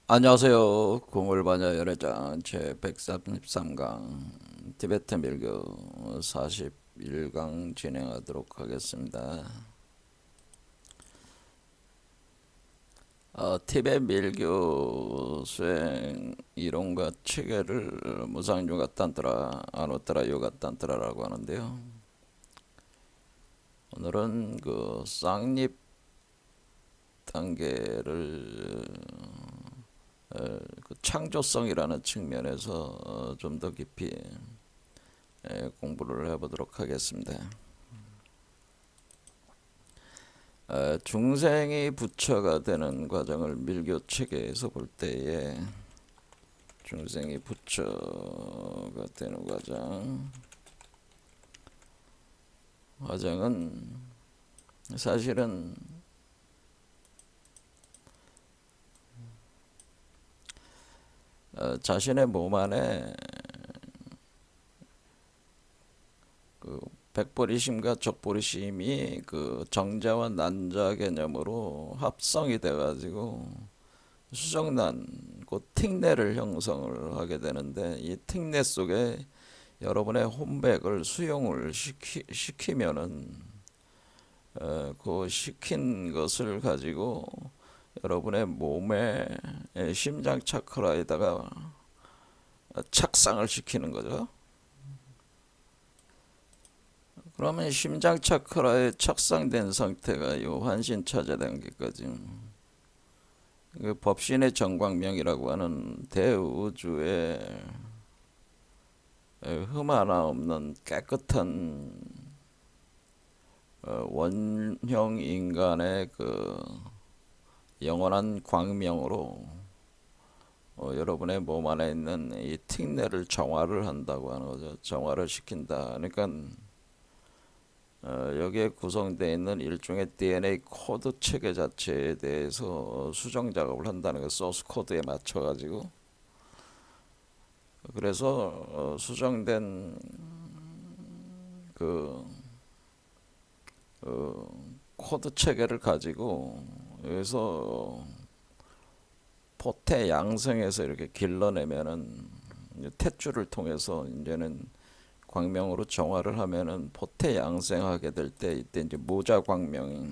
안녕하세요. 공울반야 열애장 제133강 티베트 밀교 41강 진행하도록 하겠습니다. 티베트 밀교 수행 이론과 체계를 무상요가 딴트라, 아누트라 요가 딴트라라고 하는데요. 오늘은 그 쌍립 단계를 그 창조성이라는 측면에서 좀 더 깊이 공부를 해보도록 하겠습니다. 중생이 부처가 되는 과정을 밀교 체계에서 볼 때에 중생이 부처가 되는 과정은 사실은 자신의 몸 안에 그 백보리심과 적보리심이 그 정자와 난자 개념으로 합성이 돼가지고 수정난 그 틱내를 형성을 하게 되는데, 이 틱내 속에 여러분의 혼백을 수용을 시키면은 그 시킨 것을 가지고 여러분의 몸의 심장 차크라에다가 착상을 시키는 거죠. 그러면 심장 차크라에 착상된 상태가 요 환신차제 단계까지, 그 법신의 정광명이라고 하는 대우주의 흠 하나 없는 깨끗한 원형 인간의 그 영원한 광명으로 여러분의 몸 안에 있는 이 틱내를 정화를 한다고 하는 거죠. 정화를 시킨다. 그러니까 여기에 구성되어 있는 일종의 DNA 코드 체계 자체에 대해서 수정 작업을 한다는 거, 소스 코드에 맞춰 가지고. 그래서 수정된 그 코드 체계를 가지고 여기서 포테 양성해서 이렇게 길러내면은, 탯줄을 통해서 이제는 광명으로 정화를 하면은 포테 양생하게 될 때, 이때 이제 모자 광명이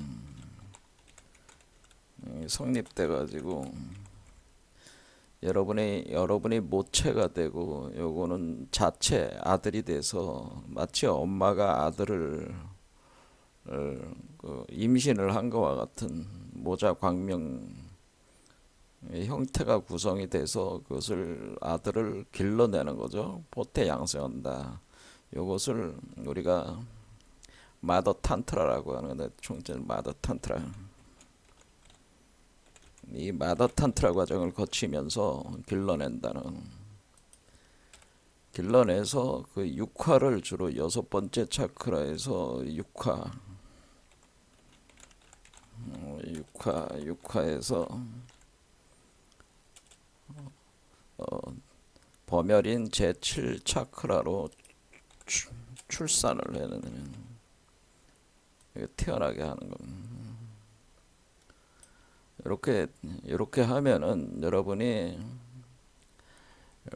성립돼 가지고 여러분이 모체가 되고, 요거는 자체 아들이 돼서 마치 엄마가 아들을 그 임신을 한 것과 같은 모자 광명 형태가 구성이 돼서 그것을 아들을 길러내는 거죠. 포테 양성한다. 요것을 우리가 마더 탄트라라고 하는데, 총체는 마더 탄트라. 이 마더 탄트라 과정을 거치면서 길러내서 그 육화를 주로 여섯 번째 차크라에서 육화에서 범혈인 제7 차크라로 출산을 해는, 태어나게 하는 겁니다. 이렇게 하면은 여러분이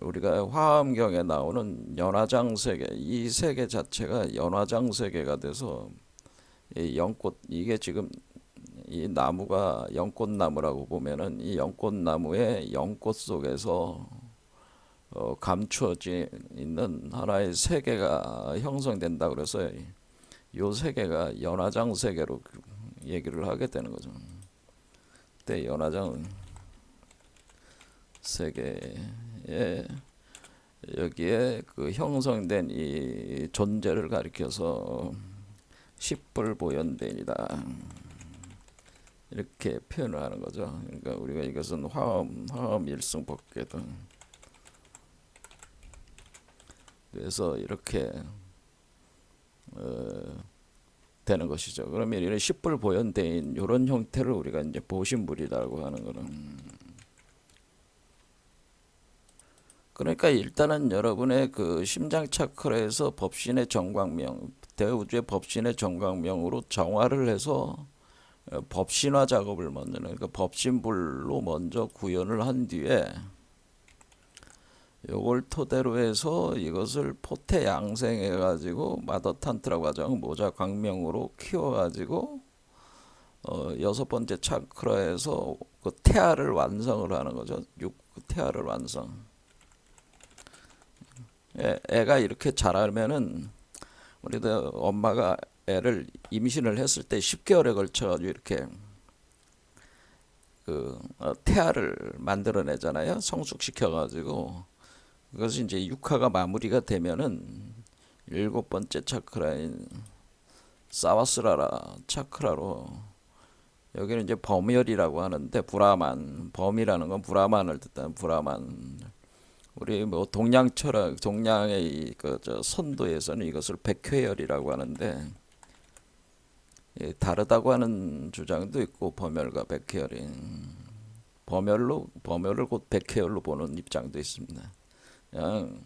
우리가 화엄경에 나오는 연화장 세계, 이 세계 자체가 연화장 세계가 돼서 이 연꽃, 이게 지금 이 나무가 연꽃나무라고 보면은 이 연꽃나무의 연꽃 속에서 감추어져 있는 하나의 세계가 형성된다. 그래서 이 세계가 연화장 세계로 얘기를 하게 되는 거죠. 그때 연화장 세계에 여기에 그 형성된 이 존재를 가리켜서 십불보현대이다, 이렇게 표현을 하는 거죠. 그러니까 우리가 이것은 화엄 일승법계다. 그래서 이렇게 되는 것이죠. 그러면 이런 십불보현대인 이런 형태를 우리가 이제 보신불이라고 하는 거는, 그러니까 일단은 여러분의 그 심장 차크라에서 법신의 정광명, 대우주의 법신의 정광명으로 정화를 해서 법신화 작업을 먼저, 그러니까 법신불로 먼저 구현을 한 뒤에 요걸 토대로 해서 이것을 포테 양생해 가지고 마더 탄트라 과정 모자 광명으로 키워 가지고 여섯 번째 차크라에서 그 태아를 완성을 하는 거죠. 태아를 완성. 애가 이렇게 자라면은 우리도 엄마가 애를 임신을 했을 때 10개월에 걸쳐 가지고 이렇게 태아를 만들어내잖아요. 성숙시켜 가지고 그것이 이제 육화가 마무리가 되면은 일곱 번째 차크라인 사와스라라 차크라로 여기는 이제 범열이라고 하는데 브라만 범이라는 건 브라만을 뜻하는 브라만. 우리 뭐 동양 철학 동양의 그저 선도에서는 이것을 백회열이라고 하는데 다르다고 하는 주장도 있고 범열과 백회열이 범열을 곧 백회열로 보는 입장도 있습니다. 그냥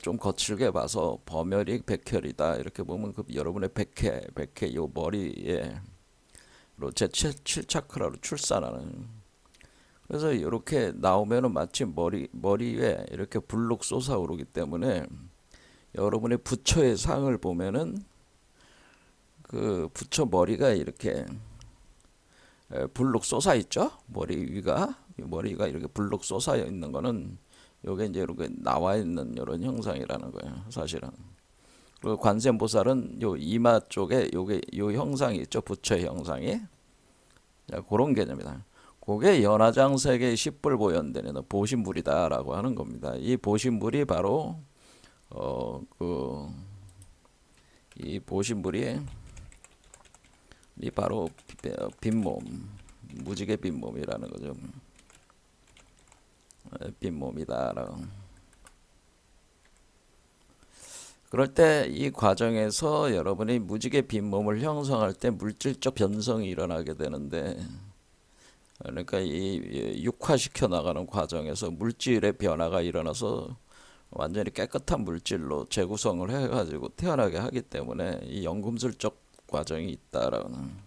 좀 거칠게 봐서 범열이 백혈이다 이렇게 보면 그 여러분의 백회 요 머리에 제 7차크라로 출산하는. 그래서 이렇게 나오면은 마치 머리에 이렇게 불룩 솟아오르기 때문에 여러분의 부처의 상을 보면은 그 부처 머리가 이렇게 불룩 솟아 있죠. 머리가 이렇게 불룩 솟아 있는 거는 요게 이제 이렇게 나와 있는 이런 형상이라는 거예요, 사실은. 그리고 관세음보살은 요 이마 쪽에 요 형상이 있죠, 부처의 형상이. 자, 그런 개념이다. 그게 연화장색의 십불보현되는 보신불이다라고 하는 겁니다. 이 보신불이 바로 이 보신불이 바로 빈몸, 무지개 빈몸이라는 거죠. 빈몸이다라고. 그럴 때 이 과정에서 여러분이 무지개 빈몸을 형성할 때 물질적 변성이 일어나게 되는데, 그러니까 이 육화시켜 나가는 과정에서 물질의 변화가 일어나서 완전히 깨끗한 물질로 재구성을 해가지고 태어나게 하기 때문에 이 연금술적 과정이 있다라는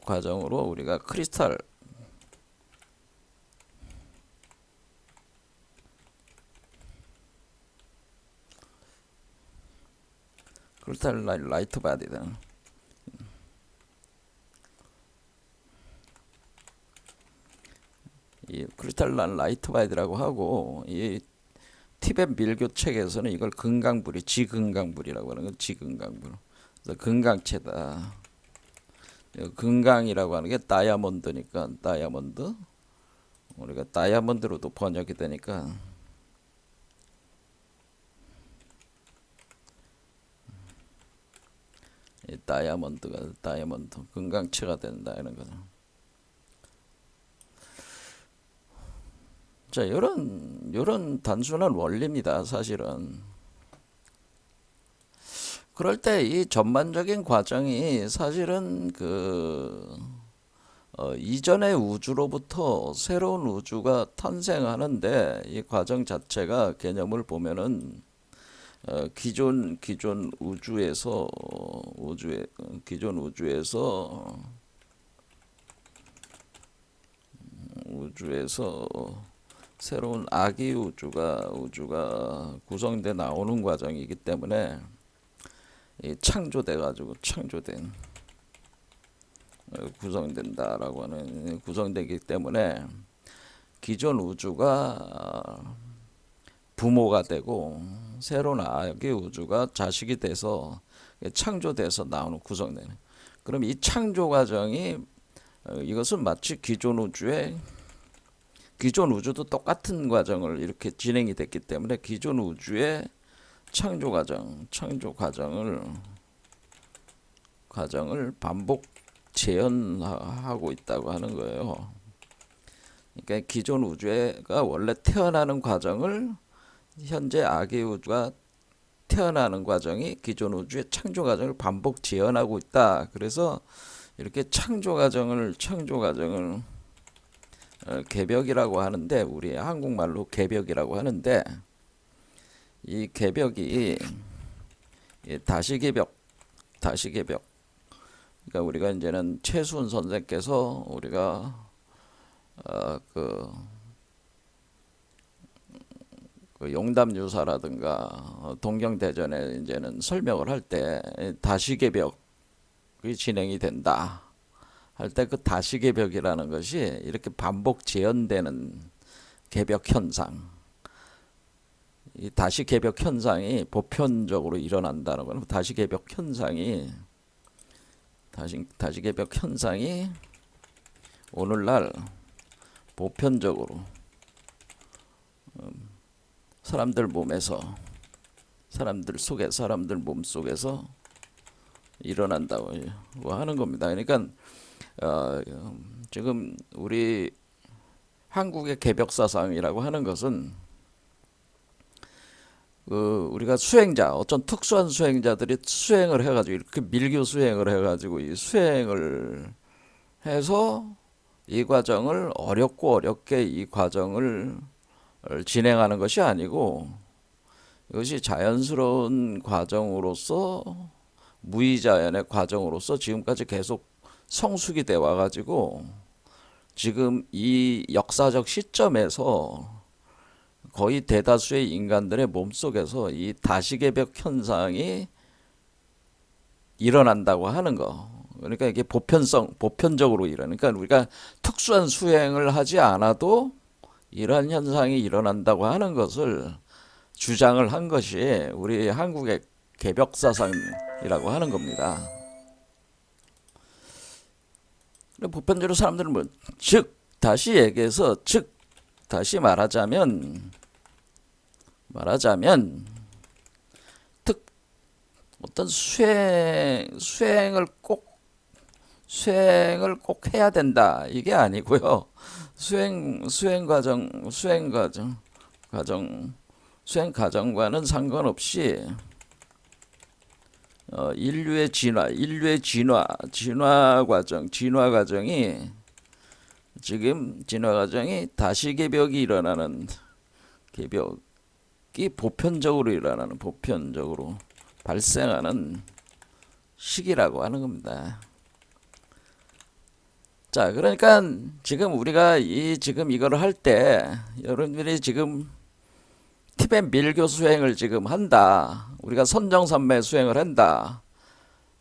과정으로 우리가 크리스탈 라이트 바디다. 이 크리스탈란 라이트 바디라고 하고 이 티벳 밀교 책에서는 이걸 금강불이 지금강불이라고 하는 건 지금강불. 그래서 금강체다. 금강이라고 하는 게 다이아몬드니까 다이아몬드. 우리가 다이아몬드로도 번역이 되니까 이 다이아몬드 금강체가 된다 이런 거죠. 자, 이런 단순한 원리입니다, 사실은. 그럴 때 이 전반적인 과정이 사실은 이전의 우주로부터 새로운 우주가 탄생하는데 이 과정 자체가 개념을 보면은 기존 우주에서 새로운 아기 우주가 구성돼 나오는 과정이기 때문에 구성된다라고 하는 구성되기 때문에 기존 우주가 부모가 되고 새로운 아기 우주가 자식이 돼서 창조돼서 나오는 구성되는. 그럼 이 창조 과정이 이것은 마치 기존 우주도 똑같은 과정을 이렇게 진행이 됐기 때문에 기존 우주의 창조 과정을 반복 재현하고 있다고 하는 거예요. 그러니까 기존 우주가 원래 태어나는 과정을 현재 아기 우주가 태어나는 과정이 기존 우주의 창조 과정을 반복 재현하고 있다. 그래서 이렇게 창조 과정을 개벽이라고 하는데 우리 한국말로 개벽이라고 하는데 이 개벽이 다시개벽 그러니까 우리가 이제는 최수훈 선생께서 우리가 그 용담유사라든가 동경대전에 이제는 설명을 할 때 다시개벽이 진행이 된다 할 때 그 다시개벽이라는 것이 이렇게 반복 재현되는 개벽 현상, 이 다시개벽 현상이 보편적으로 일어난다는 거는 다시개벽 현상이 다시개벽 현상이 오늘날 보편적으로 사람들 몸에서, 사람들 속에, 사람들 몸 속에서 일어난다고 하는 겁니다. 그러니까 지금 우리 한국의 개벽 사상이라고 하는 것은 우리가 수행자, 어떤 특수한 수행자들이 수행을 해가지고 이렇게 밀교 수행을 해가지고 이 수행을 해서 이 과정을 어렵게 이 과정을 진행하는 것이 아니고 이것이 자연스러운 과정으로서 무의자연의 과정으로서 지금까지 계속 성숙이 돼 와가지고 지금 이 역사적 시점에서 거의 대다수의 인간들의 몸속에서 이 다시개벽 현상이 일어난다고 하는 거. 그러니까 이게 보편적으로 일어나니까 우리가 특수한 수행을 하지 않아도 이러한 현상이 일어난다고 하는 것을 주장을 한 것이 우리 한국의 개벽사상이라고 하는 겁니다. 보편적으로 사람들은 다시 얘기해서 다시 말하자면 어떤 수행을 꼭 해야 된다 이게 아니고요. 수행 과정과는 상관없이 인류의 진화 과정이 지금 진화 과정이 다시개벽이 일어나는 개벽이 보편적으로 발생하는 시기라고 하는 겁니다. 자, 그러니까 지금 우리가 지금 이거를 할 때 여러분들이 지금 티벳 밀교 수행을 지금 한다. 우리가 선정산매 수행을 한다.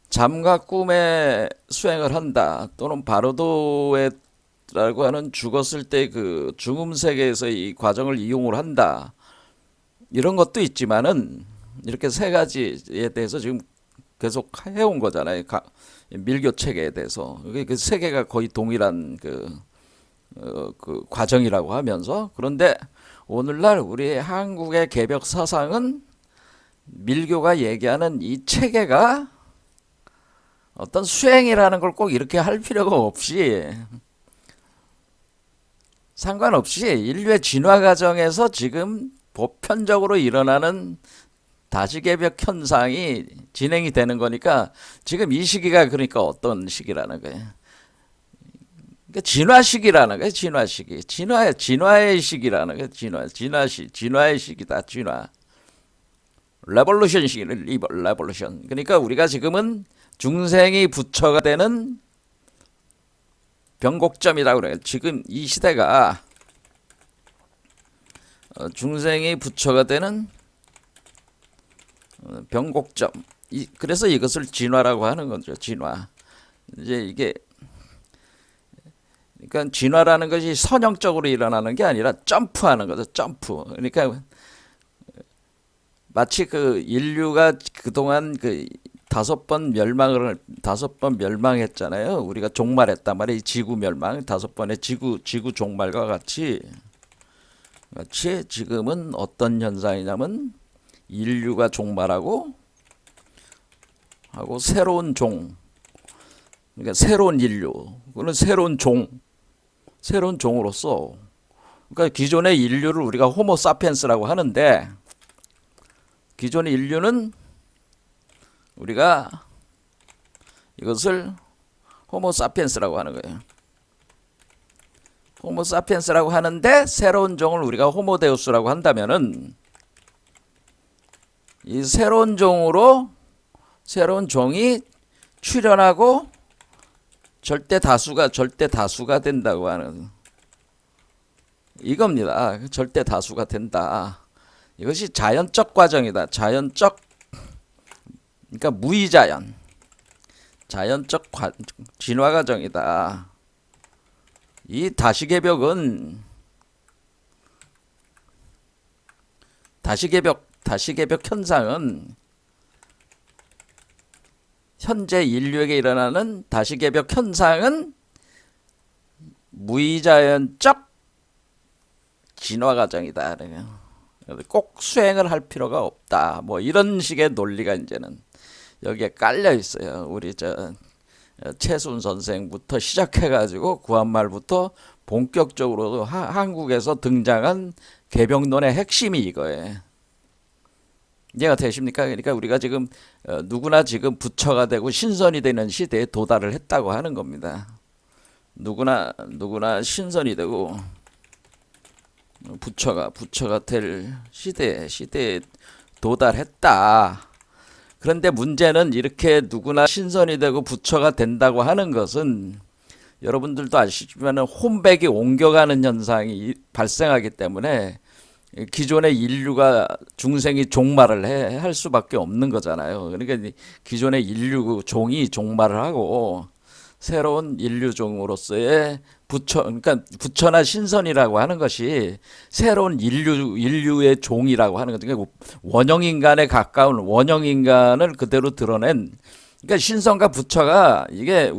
잠과 꿈의 수행을 한다. 또는 바로도라고 하는 죽었을 때 그 중음 세계에서 이 과정을 이용을 한다. 이런 것도 있지만은 이렇게 세 가지에 대해서 지금 계속 해온 거잖아요. 밀교 체계에 대해서. 그 세 개가 거의 동일한 그 과정이라고 하면서 그런데 오늘날 우리 한국의 개벽 사상은 밀교가 얘기하는 이 체계가 어떤 수행이라는 걸 꼭 이렇게 할 필요가 없이 상관없이 인류의 진화 과정에서 지금 보편적으로 일어나는 다시개벽 현상이 진행이 되는 거니까 지금 이 시기가 그러니까 어떤 시기라는 거예요. 그러니까 진화 시기라는 거예요. 진화 시기. 진화의 시기라는 거예요. 진화의 시기다. 진화. 레볼루션 시기는 레볼루션. 그러니까 우리가 지금은 중생이 부처가 되는 변곡점이라고 그래요. 지금 이 시대가 중생이 부처가 되는 변곡점. 그래서 이것을 진화라고 하는 거죠. 진화. 이제 이게 그러니까 진화라는 것이 선형적으로 일어나는 게 아니라 점프하는 거죠. 점프. 그러니까 마치 그 인류가 그동안 그 5번 멸망했잖아요. 우리가 종말했단 말이에요. 지구 멸망, 5번의 지구 종말과 같이 지금은 어떤 현상이냐면 인류가 종말하고 새로운 그러니까 새로운 인류, 그는 새로운 종으로서 그러니까 기존의 인류를 우리가 호모 사피엔스라고 하는데 기존의 인류는 우리가 이것을 호모 사피엔스라고 하는 거예요. 호모 사피엔스라고 하는데 새로운 종을 우리가 호모 데우스라고 한다면은 이 새로운 종이 출현하고 절대 다수가 된다고 하는 이겁니다. 절대 다수가 된다. 이것이 자연적 과정이다. 자연적, 그러니까 무의자연, 자연적 진화 과정이다. 이 다시개벽 현상은 현재 인류에게 일어나는 다시개벽 현상은 무의자연적 진화 과정이다. 꼭 수행을 할 필요가 없다. 뭐 이런 식의 논리가 이제는 여기에 깔려 있어요. 우리 최순 선생부터 시작해가지고 구한말부터 본격적으로 한국에서 등장한 개벽론의 핵심이 이거예요. 이해가 되십니까? 그러니까 우리가 지금 누구나 지금 부처가 되고 신선이 되는 시대에 도달을 했다고 하는 겁니다. 누구나 신선이 되고 부처가 될 시대에 도달했다. 그런데 문제는 이렇게 누구나 신선이 되고 부처가 된다고 하는 것은 여러분들도 아시지만 혼백이 옮겨가는 현상이 발생하기 때문에 기존의 인류가 중생이 종말을 할 수밖에 없는 거잖아요. 그러니까 기존의 인류 종이 종말을 하고 새로운 인류종으로서의 그러니까 부처나 신선이라고 하는 것이 새로운 인류의 종이라고 하는 거죠. 그러니까 원형인간에 가까운 원형인간을 그대로 드러낸, 그러니까 신선과 부처가 이게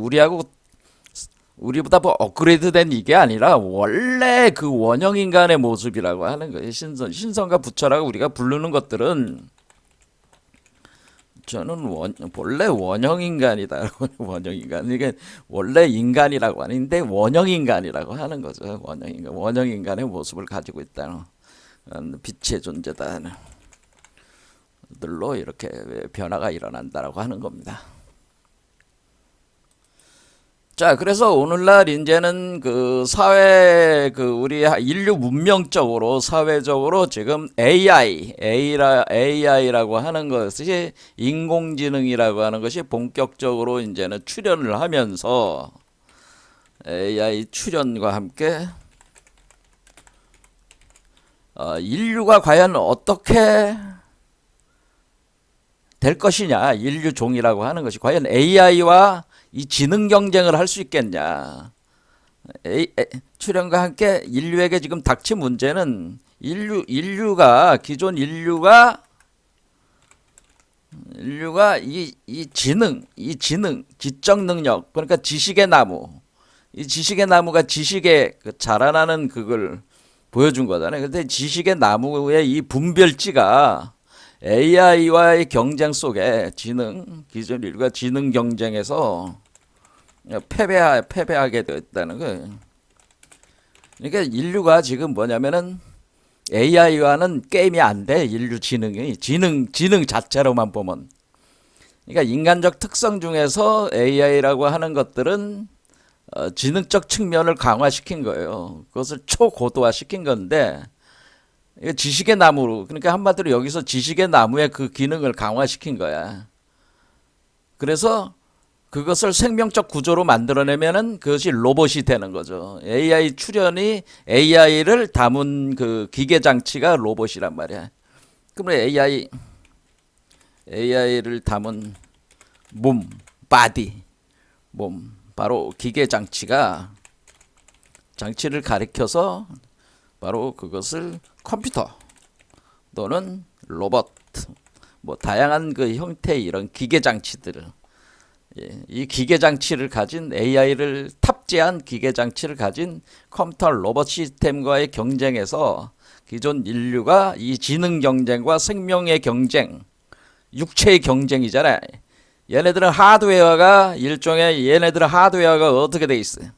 우리보다 뭐 업그레이드된 이게 아니라 원래 그 원형인간의 모습이라고 하는 거예요. 신선과 부처라고 우리가 부르는 것들은 저는 원래 원형인간이다. 원형인간. 이게 원래 인간이라고 하는데 원형인간이라고 하는 거죠. 원형인간의 모습을 가지고 있다는 빛의 존재다. 들로 이렇게 변화가 일어난다라고 하는 겁니다. 자, 그래서 오늘날 이제는 그 사회, 우리 인류 문명적으로, 사회적으로 지금 AI라고 하는 것이, 인공지능이라고 하는 것이 본격적으로 이제는 출현을 하면서, AI 출현과 함께, 인류가 과연 어떻게 될 것이냐, 인류종이라고 하는 것이 과연 AI와 이 지능 경쟁을 할 수 있겠냐. 출현과 함께 인류에게 지금 닥친 문제는 기존 인류가 이 지적 능력, 그러니까 지식의 나무, 이 지식의 나무가 지식의 자라나는 그걸 보여준 거잖아요. 근데 지식의 나무의 이 분별지가 AI와의 경쟁 속에 기존 인류가 지능 경쟁에서 패배하게 되었다는 거예요. 그러니까 인류가 지금 뭐냐면은 AI와는 게임이 안 돼. 인류 지능 자체로만 보면. 그러니까 인간적 특성 중에서 AI라고 하는 것들은 지능적 측면을 강화시킨 거예요. 그것을 초고도화 시킨 건데, 지식의 나무로, 그러니까 한마디로 여기서 지식의 나무의 그 기능을 강화시킨 거야. 그래서 그것을 생명적 구조로 만들어내면은 그것이 로봇이 되는 거죠. AI 출현이 AI를 담은 그 기계 장치가 로봇이란 말이야. 그러면 AI를 담은 몸, 바로 기계 장치를 가리켜서 바로 그것을 컴퓨터 또는 로봇, 뭐 다양한 그 형태의 이런 기계 장치들을, 이 기계 장치를 가진 AI를 탑재한 기계 장치를 가진 컴퓨터 로봇 시스템과의 경쟁에서 기존 인류가 이 지능 경쟁과 생명의 경쟁, 육체의 경쟁이잖아요. 얘네들은 얘네들은 하드웨어가 어떻게 돼 있어요?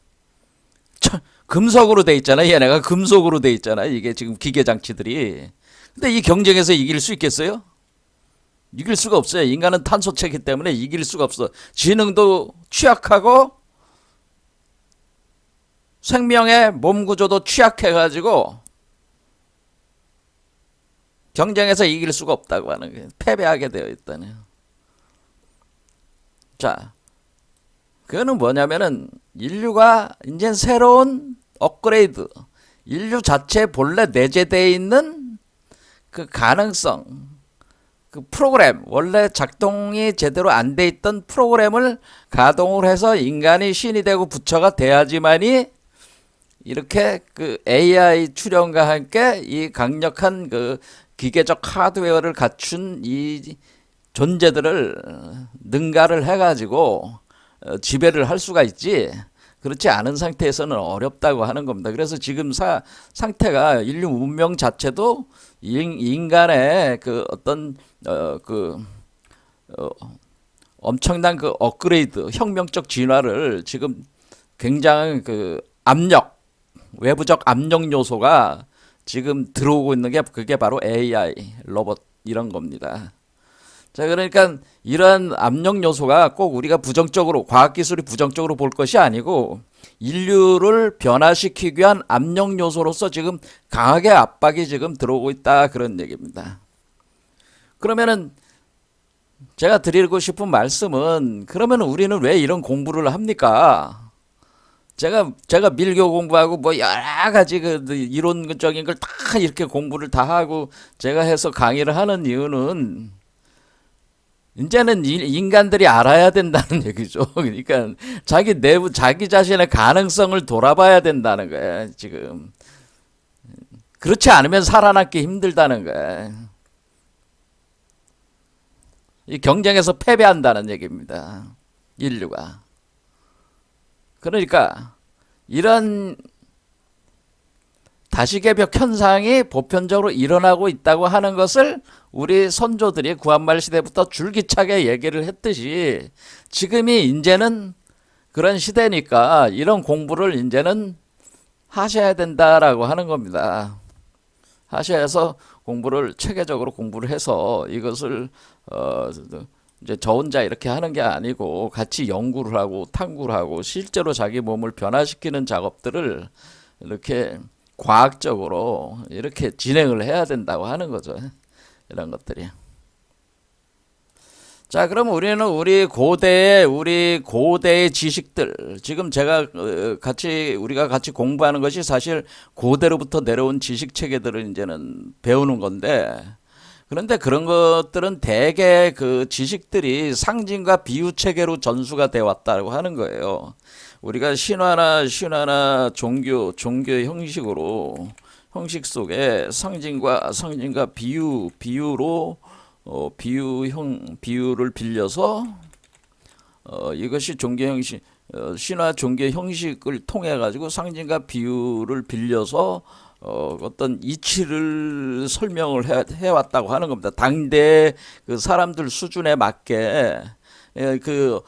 금속으로 돼 있잖아. 얘네가 금속으로 돼 있잖아. 이게 지금 기계 장치들이. 근데 이 경쟁에서 이길 수 있겠어요? 이길 수가 없어요. 인간은 탄소체이기 때문에 이길 수가 없어. 지능도 취약하고 생명의 몸 구조도 취약해가지고 경쟁에서 이길 수가 없다고 하는 거예요. 패배하게 되어 있다네요. 자, 그거는 뭐냐면은 인류가 이제 새로운 업그레이드, 인류 자체 본래 내재되어 있는 그 가능성, 그 프로그램, 원래 작동이 제대로 안 돼 있던 프로그램을 가동을 해서 인간이 신이 되고 부처가 돼야지만이 이렇게 그 AI 출현과 함께 이 강력한 그 기계적 하드웨어를 갖춘 이 존재들을 능가를 해가지고 지배를 할 수가 있지. 그렇지 않은 상태에서는 어렵다고 하는 겁니다. 그래서 지금 상태가 인류 문명 자체도 인간의 그 어떤 그 엄청난 그 업그레이드, 혁명적 진화를 지금 굉장한 그 압력, 외부적 압력 요소가 지금 들어오고 있는 게 그게 바로 AI, 로봇 이런 겁니다. 자, 그러니까 이런 압력 요소가 꼭 우리가 부정적으로, 과학기술이 부정적으로 볼 것이 아니고 인류를 변화시키기 위한 압력 요소로서 지금 강하게 압박이 지금 들어오고 있다. 그런 얘기입니다. 그러면은 제가 드리고 싶은 말씀은 그러면 우리는 왜 이런 공부를 합니까? 제가 밀교 공부하고 뭐 여러 가지 그 이론적인 걸 다 이렇게 공부를 다 하고 제가 해서 강의를 하는 이유는 이제는 인간들이 알아야 된다는 얘기죠. 그러니까 자기 내부, 자기 자신의 가능성을 돌아봐야 된다는 거예요, 지금. 그렇지 않으면 살아남기 힘들다는 거예요. 이 경쟁에서 패배한다는 얘기입니다. 인류가. 그러니까 이런 다시개벽 현상이 보편적으로 일어나고 있다고 하는 것을 우리 선조들이 구한말 시대부터 줄기차게 얘기를 했듯이 지금이 이제는 그런 시대니까 이런 공부를 이제는 하셔야 된다라고 하는 겁니다. 하셔서 공부를 체계적으로 공부를 해서 이것을 이제 저 혼자 이렇게 하는 게 아니고 같이 연구를 하고 탐구를 하고 실제로 자기 몸을 변화시키는 작업들을 이렇게 과학적으로 이렇게 진행을 해야 된다고 하는 거죠. 이런 것들이. 자, 그럼 우리는 우리 고대의 지식들, 지금 제가 우리가 같이 공부하는 것이 사실 고대로부터 내려온 지식 체계들을 이제는 배우는 건데, 그런데 그런 것들은 대개 그 지식들이 상징과 비유 체계로 전수가 돼 왔다고 하는 거예요. 우리가 신화나 종교의 형식으로 형식 속에 상징과 비유로 비유를 빌려서 이것이 종교 형식 신화 종교 형식을 통해 가지고 상징과 비유를 빌려서 어떤 이치를 설명을 해왔다고 하는 겁니다. 당대 그 사람들 수준에 맞게 그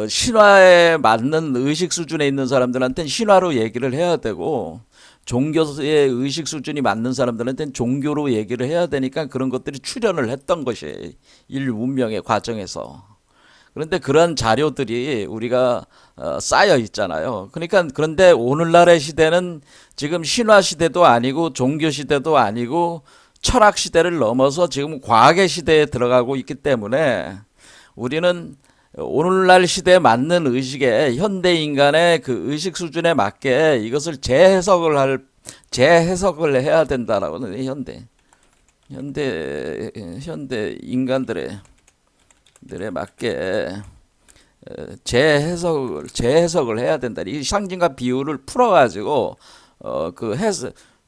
신화에 맞는 의식 수준에 있는 사람들한테는 신화로 얘기를 해야 되고 종교의 의식 수준이 맞는 사람들한테는 종교로 얘기를 해야 되니까 그런 것들이 출현을 했던 것이 인류 문명의 과정에서. 그런데 그런 자료들이 우리가 쌓여 있잖아요. 그러니까 그런데 오늘날의 시대는 지금 신화 시대도 아니고 종교 시대도 아니고 철학 시대를 넘어서 지금 과학의 시대에 들어가고 있기 때문에 우리는 오늘날 시대에 맞는 의식에 현대 인간의 그 의식 수준에 맞게 이것을 재해석을 해야 된다라고 하는 현대 인간들의 맞게 재해석을 해야 된다. 이 상징과 비유를 풀어가지고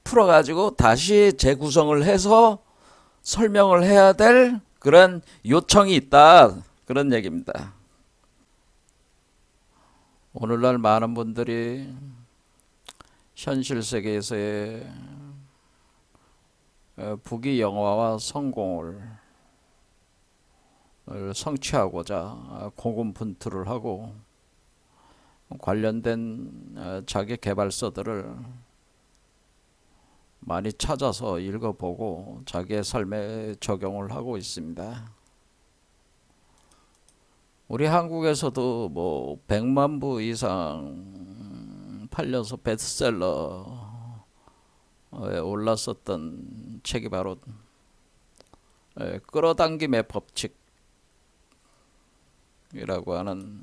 풀어가지고 다시 재구성을 해서 설명을 해야 될 그런 요청이 있다. 그런 얘기입니다. 오늘날 많은 분들이 현실 세계에서의 부귀 영화와 성공을 성취하고자 고군분투를 하고 관련된 자기 개발서들을 많이 찾아서 읽어보고 자기의 삶에 적용을 하고 있습니다. 우리 한국에서도 뭐 100만 부 이상 팔려서 베스트셀러에 올랐었던 책이 바로 끌어당김의 법칙이라고 하는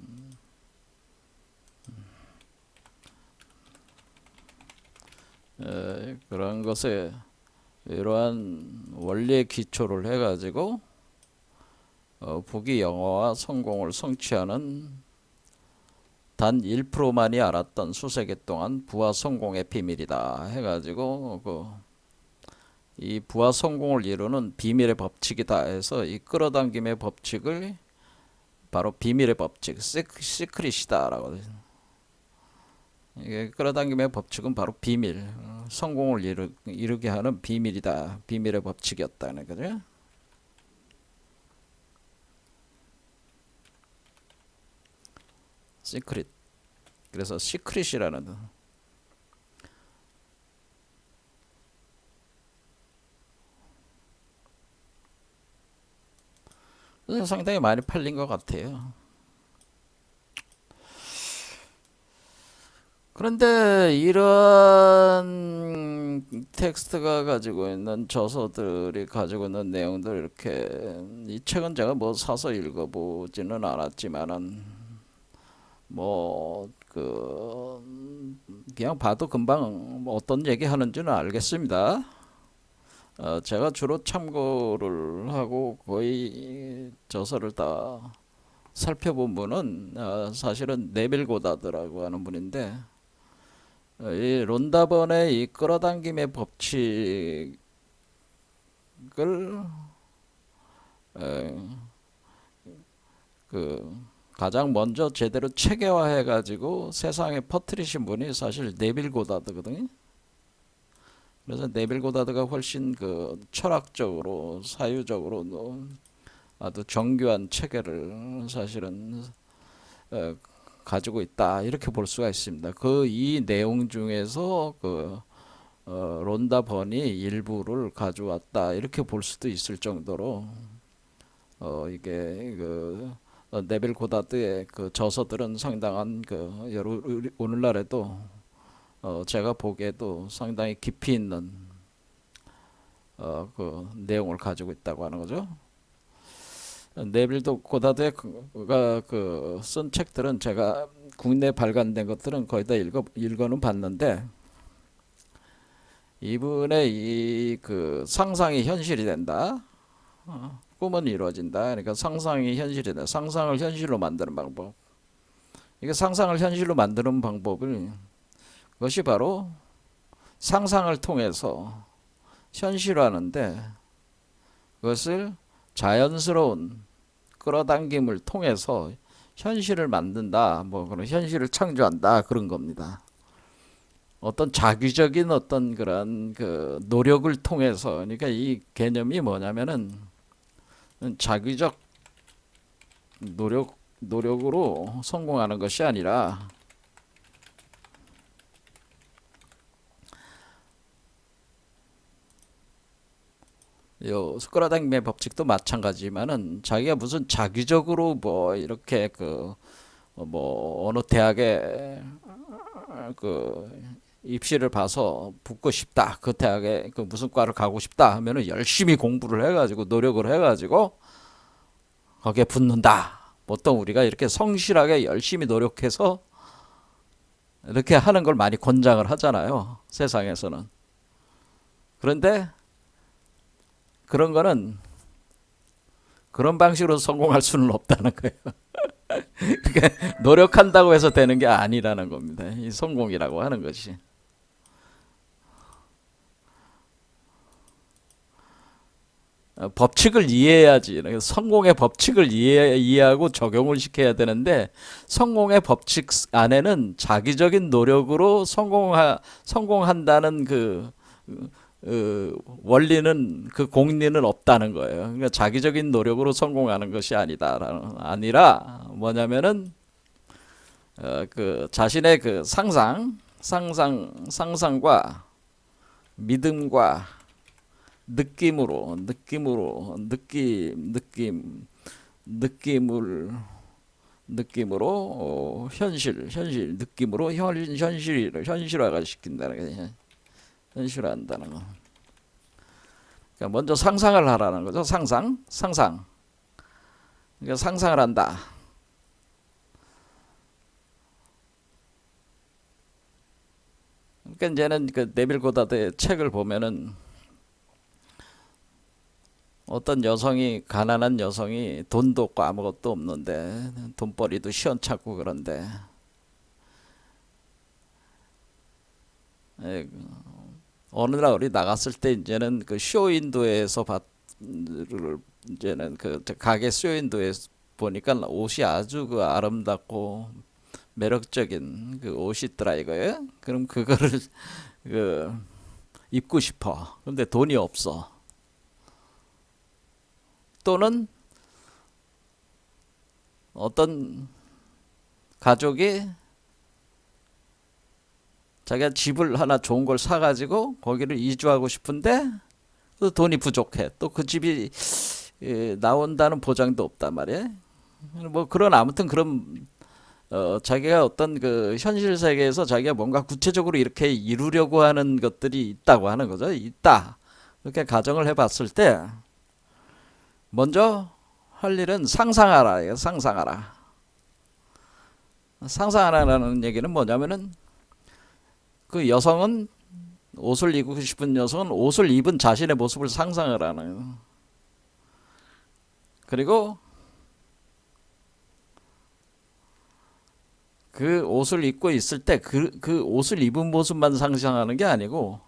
그런 것에 이러한 원리에 기초를 해가지고 부귀 영화와 성공을 성취하는 단 1%만이 알았던 수세기 동안 부와 성공의 비밀이다 해가지고 이 부와 성공을 이루는 비밀의 법칙이다 해서 이 끌어당김의 법칙을 바로 비밀의 법칙, 시크릿이다라고. 이게 끌어당김의 법칙은 바로 비밀, 성공을 이루게 하는 비밀이다, 비밀의 법칙이었다는 거죠. 시크릿. 그래서 시크릿이라는 상당히 많이 팔린 것 같아요. 그런데 이런 텍스트가 가지고 있는 저서들이 가지고 있는 내용들 이렇게 이 책은 제가 뭐 사서 읽어보지는 않았지만은 그냥 봐도 금방 뭐 어떤 얘기 하는지는 알겠습니다. 제가 주로 참고를 하고 거의 저서를 다 살펴본 분은 사실은 네빌 고다드라고 하는 분인데 이 론다번의 이 끌어당김의 법칙을 가장 먼저 제대로 체계화해 가지고 세상에 퍼뜨리신 분이 사실 네빌 고다드거든요. 그래서 네빌 고다드가 훨씬 철학적으로 사유적으로 아주 정교한 체계를 사실은 가지고 있다 이렇게 볼 수가 있습니다. 이 내용 중에서 론다 번이 일부를 가져왔다 이렇게 볼 수도 있을 정도로 이게 네빌 고다드의 저서들은 상당한 오늘날에도 제가 보기에도 상당히 깊이 있는 내용을 가지고 있다고 하는 거죠. 네빌 고다드가 쓴 책들은 제가 국내 발간된 것들은 거의 다 읽어는 봤는데 이분의 이 상상이 현실이 된다. 꿈은 이루어진다. 그러니까 상상이 현실이 된다. 상상을 현실로 만드는 방법. 이게 상상을 현실로 만드는 방법을 그것이 바로 상상을 통해서 현실화하는데 그것을 자연스러운 끌어당김을 통해서 현실을 만든다. 뭐 그런 현실을 창조한다 그런 겁니다. 어떤 자기적인 어떤 그런 노력을 통해서 그러니까 이 개념이 뭐냐면은 자기적 노력으로 성공하는 것이 아니라 요 끌어당김의 법칙도 마찬가지지만은 자기가 무슨 자기적으로 뭐 이렇게 뭐 어느 대학에 입시를 봐서 붙고 싶다. 그 대학에 무슨 과를 가고 싶다 하면은 열심히 공부를 해가지고 노력을 해가지고 거기에 붙는다. 보통 우리가 이렇게 성실하게 열심히 노력해서 이렇게 하는 걸 많이 권장을 하잖아요. 세상에서는. 그런데 그런 거는 그런 방식으로 성공할 수는 없다는 거예요. 그러니까 노력한다고 해서 되는 게 아니라는 겁니다. 이 성공이라고 하는 것이. 법칙을 이해해야지. 성공의 법칙을 이해하고 적용을 시켜야 되는데 성공의 법칙 안에는 자기적인 노력으로 성공한다는 원리는 공리는 없다는 거예요. 그러니까 자기적인 노력으로 성공하는 것이 아니라 뭐냐면은 자신의 상상과 믿음과 느낌으로 느낌으로 현실화가 시킨다는 거예요. 현실화한다는 거. 그러니까 먼저 상상을 하라는 거죠. 상상. 그러니까 상상을 한다. 그러니까 이제는 그 네빌 고다드의 책을 보면은 어떤 여성이, 가난한 여성이 돈도 없고 아무것도 없는데 돈벌이도 시원찮고 그런데 에, 어느 날 우리 나갔을 때 이제는 그 쇼윈도에서 이제는 그 가게 쇼윈도에 보니까 옷이 아주 그 아름답고 매력적인 그 옷이 있더라 이거예요. 그럼 그거를 그 입고 싶어. 근데 돈이 없어. 또는 어떤 가족이 자기가 집을 하나 좋은 걸 사가지고 거기를 이주하고 싶은데 또 돈이 부족해. 또 그 집이 나온다는 보장도 없단 말이에요. 뭐 그런 아무튼 그런 자기가 어떤 그 현실 세계에서 자기가 뭔가 구체적으로 이렇게 이루려고 하는 것들이 있다고 하는 거죠. 있다. 이렇게 가정을 해봤을 때 먼저 할 일은 상상하라. 상상하라. 상상하라는 얘기는 뭐냐면은 그 여성은 옷을 입고 싶은 여성은 옷을 입은 자신의 모습을 상상을 하는. 그리고 그 옷을 입고 있을 때 그 옷을 입은 모습만 상상하는 게 아니고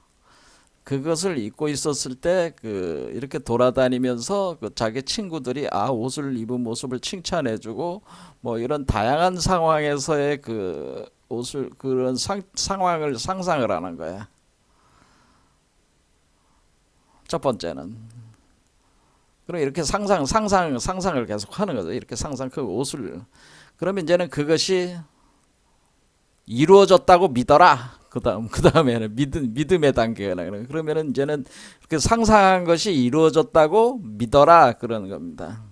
그것을 입고 있었을 때 그 이렇게 돌아다니면서 그 자기 친구들이 옷을 입은 모습을 칭찬해주고 뭐 이런 다양한 상황에서의 그 옷을 그런 상황을 상상을 하는 거야. 첫 번째는. 그럼 이렇게 상상을 계속 하는 거죠. 이렇게 그 옷을. 그러면 이제는 그것이 이루어졌다고 믿어라. 그 다음에는 믿음의 단계가 나가는. 그러면은 이제는 그 상상한 것이 이루어졌다고 믿어라. 그러는 겁니다.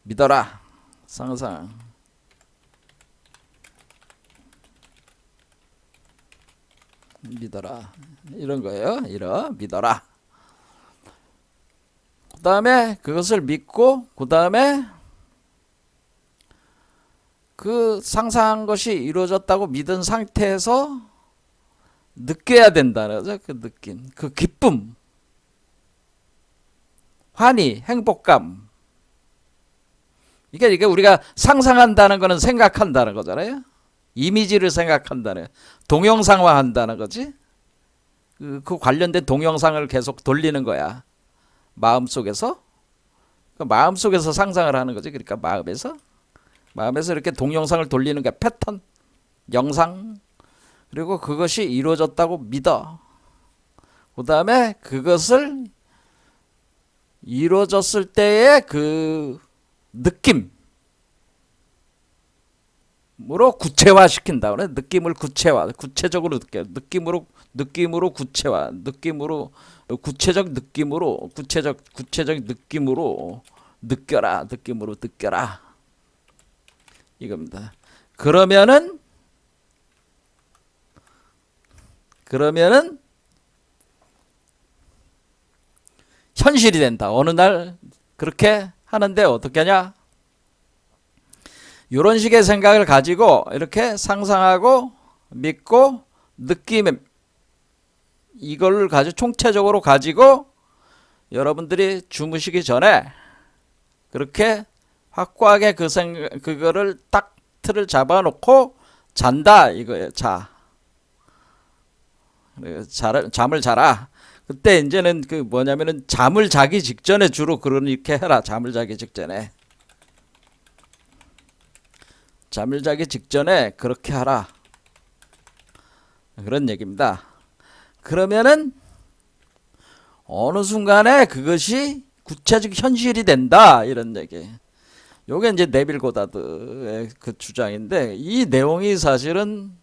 믿어라. 상상. 믿어라. 이런 거예요. 믿어라. 그 다음에 그것을 믿고, 그 다음에 그 상상한 것이 이루어졌다고 믿은 상태에서 느껴야 된다는 거죠. 그 느낌, 그 기쁨, 환희, 행복감. 이게 우리가 상상한다는 거는 생각한다는 거잖아요. 이미지를 생각한다는, 동영상화한다는 거지. 그 관련된 동영상을 계속 돌리는 거야. 마음속에서. 마음속에서 상상을 하는 거지. 그러니까 마음에서 이렇게 동영상을 돌리는 게 패턴, 영상. 그리고 그것이 이루어졌다고 믿어. 그 다음에 그것을 이루어졌을 때의 그 느낌으로 구체화시킨다. 느낌을 구체적으로 느껴. 느낌으로 구체화. 구체적 느낌으로 느껴라. 느낌으로 느껴라. 이겁니다. 그러면은 현실이 된다. 어느 날 그렇게 하는데 어떻게 하냐? 이런 식의 생각을 가지고 이렇게 상상하고 믿고 느낌, 이걸 가지고 총체적으로 가지고 여러분들이 주무시기 전에 그렇게 확고하게 그거를 딱 틀을 잡아놓고 잔다 이거예요. 잠을 자라. 그때 이제는 그 뭐냐면은 잠을 자기 직전에 주로 그렇게 해라. 잠을 자기 직전에 그렇게 하라. 그런 얘기입니다. 그러면은 어느 순간에 그것이 구체적 현실이 된다. 이런 얘기. 요게 이제 네빌 고다드의 그 주장인데, 이 내용이 사실은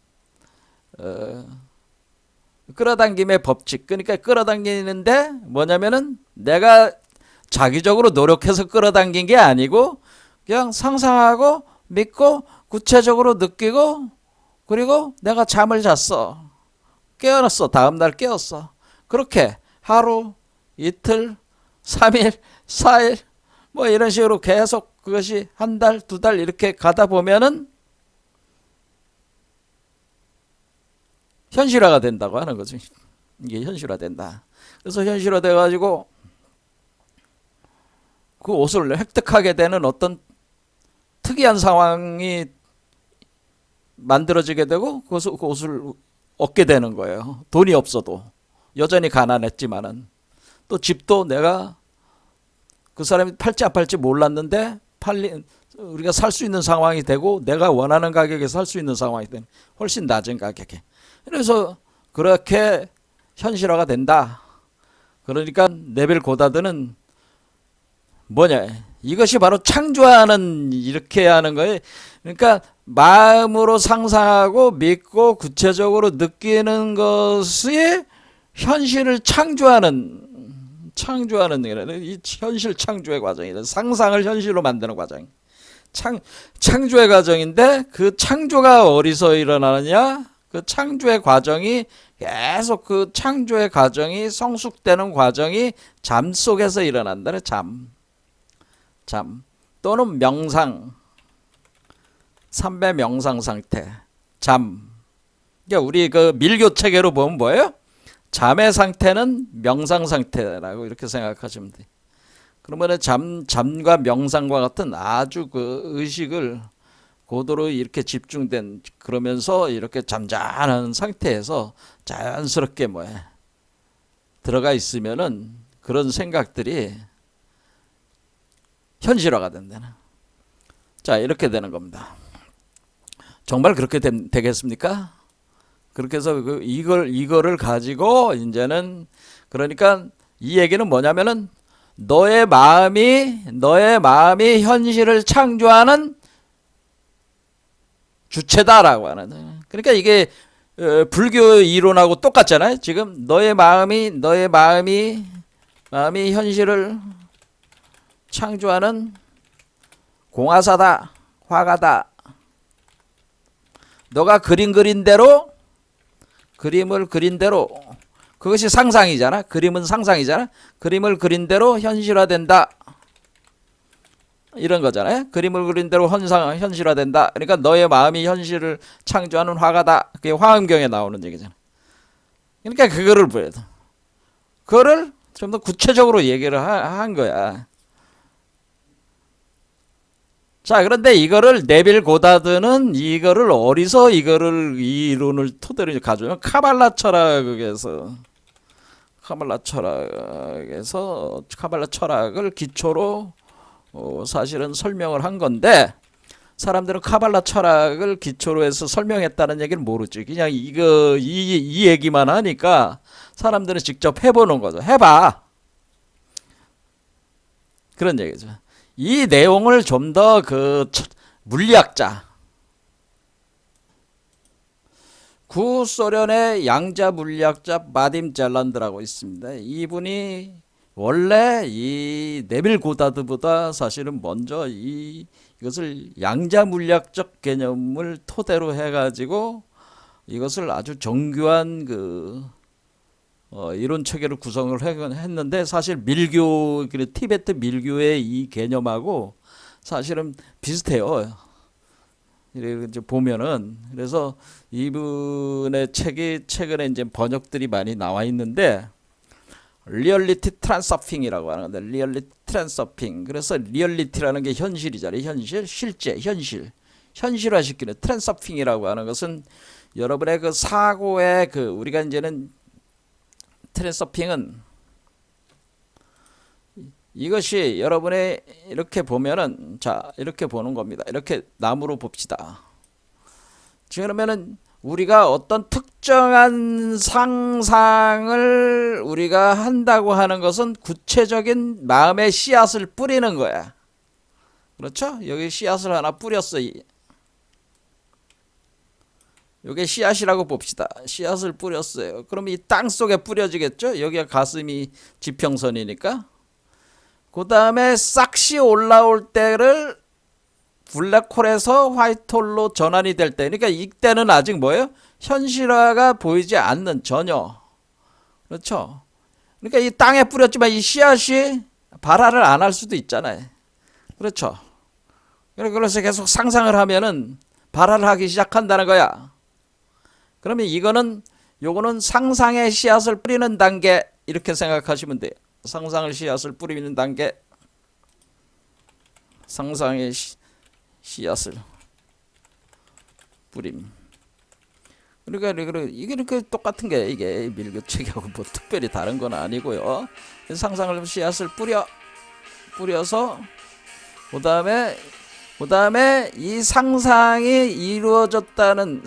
끌어당김의 법칙. 그러니까 끌어당기는데 뭐냐면은 내가 자기적으로 노력해서 끌어당긴 게 아니고 그냥 상상하고 믿고 구체적으로 느끼고, 그리고 내가 잠을 잤어. 깨어났어. 다음날 깨었어. 그렇게 하루, 이틀, 3일, 4일 뭐 이런 식으로 계속 그것이 한 달, 두 달 이렇게 가다 보면은 현실화가 된다고 하는 거죠. 이게 현실화된다. 그래서 현실화돼 가지고 그 옷을 획득하게 되는 어떤 특이한 상황이 만들어지게 되고 그 옷을 얻게 되는 거예요. 돈이 없어도 여전히 가난했지만은 또 집도 내가 그 사람이 팔지 안 팔지 몰랐는데 우리가 살 수 있는 상황이 되고 내가 원하는 가격에 살 수 있는 상황이 되는 훨씬 낮은 가격에. 그래서 그렇게 현실화가 된다. 그러니까 네빌 고다드는 뭐냐? 이것이 바로 창조하는 이렇게 하는 거예요. 그러니까 마음으로 상상하고 믿고 구체적으로 느끼는 것이 현실을 창조하는 이 현실 창조의 과정이다. 상상을 현실로 만드는 과정. 창조의 과정인데 그 창조가 어디서 일어나느냐? 그 창조의 과정이 계속 그 창조의 과정이 성숙되는 과정이 잠 속에서 일어난다는 잠 또는 명상, 삼배 명상 상태, 잠. 그러니까 우리 그 밀교 체계로 보면 뭐예요? 잠의 상태는 명상 상태라고 이렇게 생각하시면 돼. 그러면은 잠과 명상과 같은 아주 그 의식을 고도로 이렇게 집중된 그러면서 이렇게 잠잠한 상태에서 자연스럽게 뭐야 들어가 있으면은 그런 생각들이 현실화가 된다는. 자, 이렇게 되는 겁니다. 정말 그렇게 되겠습니까? 그렇게 해서 이거를 가지고 이제는 그러니까 이 얘기는 뭐냐면은 너의 마음이 현실을 창조하는 주체다라고 하는. 그러니까 이게 불교 이론하고 똑같잖아요. 지금 너의 마음이 현실을 창조하는 공화사다, 화가다. 너가 그림을 그린 대로 그것이 상상이잖아. 그림은 상상이잖아. 그림을 그린 대로 현실화된다. 이런 거잖아요. 그림을 그린 대로 현실화된다. 그러니까 너의 마음이 현실을 창조하는 화가다. 그게 화엄경에 나오는 얘기잖아. 그러니까 그거를 보여야 돼. 그거를 좀 더 구체적으로 얘기를 한 거야. 자, 그런데 이거를 네빌 고다드는 이거를 어디서 이 이론을 토대로 가져오면 카발라 철학을 기초로 사실은 설명을 한 건데 사람들은 카발라 철학을 기초로 해서 설명했다는 얘기를 모르지. 그냥 이 얘기만 하니까 사람들은 직접 해보는 거죠. 해봐. 그런 얘기죠. 이 내용을 좀 더 그 물리학자 구소련의 양자 물리학자 바딤 젤란드라고 있습니다. 이분이 원래 이 네빌 고다드보다 사실은 먼저 이것을 양자 물리학적 개념을 토대로 해가지고 이것을 아주 정교한 이론 체계를 구성을 했는데 사실 밀교, 티베트 밀교의 이 개념하고 사실은 비슷해요. 이제 보면은 그래서 이분의 책이 최근에 이제 번역들이 많이 나와 있는데 리얼리티 트랜서핑이라고 하는데 리얼리티 트랜서핑. 그래서 리얼리티라는 게 현실이잖아요. 현실화시키는 트랜서핑이라고 하는 것은 여러분의 그 사고의 우리가 이제는 트랜서핑은 이것이 여러분의 이렇게 보면은 자 이렇게 보는 겁니다. 이렇게 나무로 봅시다. 그러면은 우리가 어떤 특정한 상상을 우리가 한다고 하는 것은 구체적인 마음의 씨앗을 뿌리는 거야. 그렇죠? 여기 씨앗을 하나 뿌렸어. 이게 씨앗이라고 봅시다. 씨앗을 뿌렸어요. 그럼 이 땅 속에 뿌려지겠죠? 여기가 가슴이 지평선이니까. 그 다음에 싹시 올라올 때를 블랙홀에서 화이트홀로 전환이 될 때, 그러니까 이때는 아직 뭐예요? 현실화가 보이지 않는 전혀. 그렇죠? 그러니까 이 땅에 뿌렸지만 이 씨앗이 발화를 안 할 수도 있잖아요. 그렇죠? 그래서 계속 상상을 하면은 발화를 하기 시작한다는 거야. 그러면 이거는 요거는 상상의 씨앗을 뿌리는 단계 이렇게 생각하시면 돼요. 상상의 씨앗을 뿌리는 단계, 상상의 씨앗을 뿌림. 그러니까 이게 이렇게 똑같은 게 이게 밀교책하고 뭐 특별히 다른 건 아니고요. 상상을 씨앗을 뿌려서 그다음에 이 상상이 이루어졌다는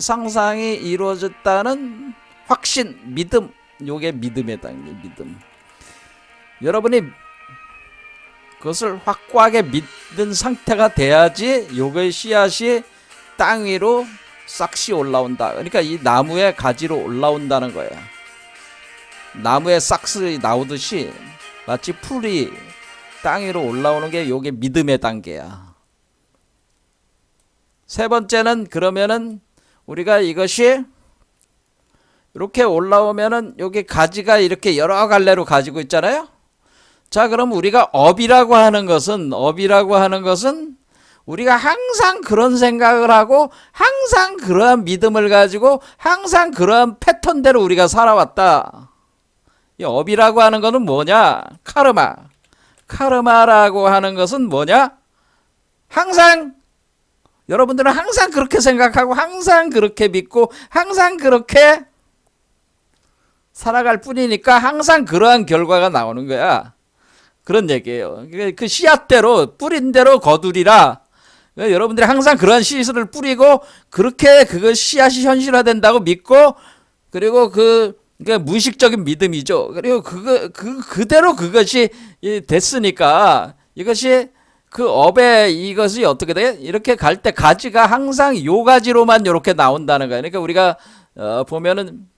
확신, 믿음. 요게 믿음의 단계, 믿음. 여러분이 그것을 확고하게 믿는 상태가 돼야지 요거의 씨앗이 땅 위로 싹시 올라온다. 그러니까 이 나무의 가지로 올라온다는 거야. 나무에 싹스 나오듯이 마치 풀이 땅 위로 올라오는 게 요게 믿음의 단계야. 세 번째는 그러면은 우리가 이것이 이렇게 올라오면은 여기 가지가 이렇게 여러 갈래로 가지고 있잖아요. 자, 그럼 우리가 업이라고 하는 것은 우리가 항상 그런 생각을 하고 항상 그러한 믿음을 가지고 항상 그러한 패턴대로 우리가 살아왔다. 이 업이라고 하는 것은 뭐냐? 카르마라고 하는 것은 뭐냐? 항상 여러분들은 항상 그렇게 생각하고 항상 그렇게 믿고 항상 그렇게 살아갈 뿐이니까 항상 그러한 결과가 나오는 거야. 그런 얘기예요. 그 씨앗대로 뿌린 대로 거두리라. 여러분들이 항상 그러한 씨앗을 뿌리고 그렇게 그거 씨앗이 현실화된다고 믿고 그리고 그게 무의식적인 믿음이죠. 그리고 그대로 그것이 됐으니까 이것이 그 업에 이것이 어떻게 돼? 이렇게 갈 때 가지가 항상 요 가지로만 이렇게 나온다는 거예요. 그러니까 우리가 보면은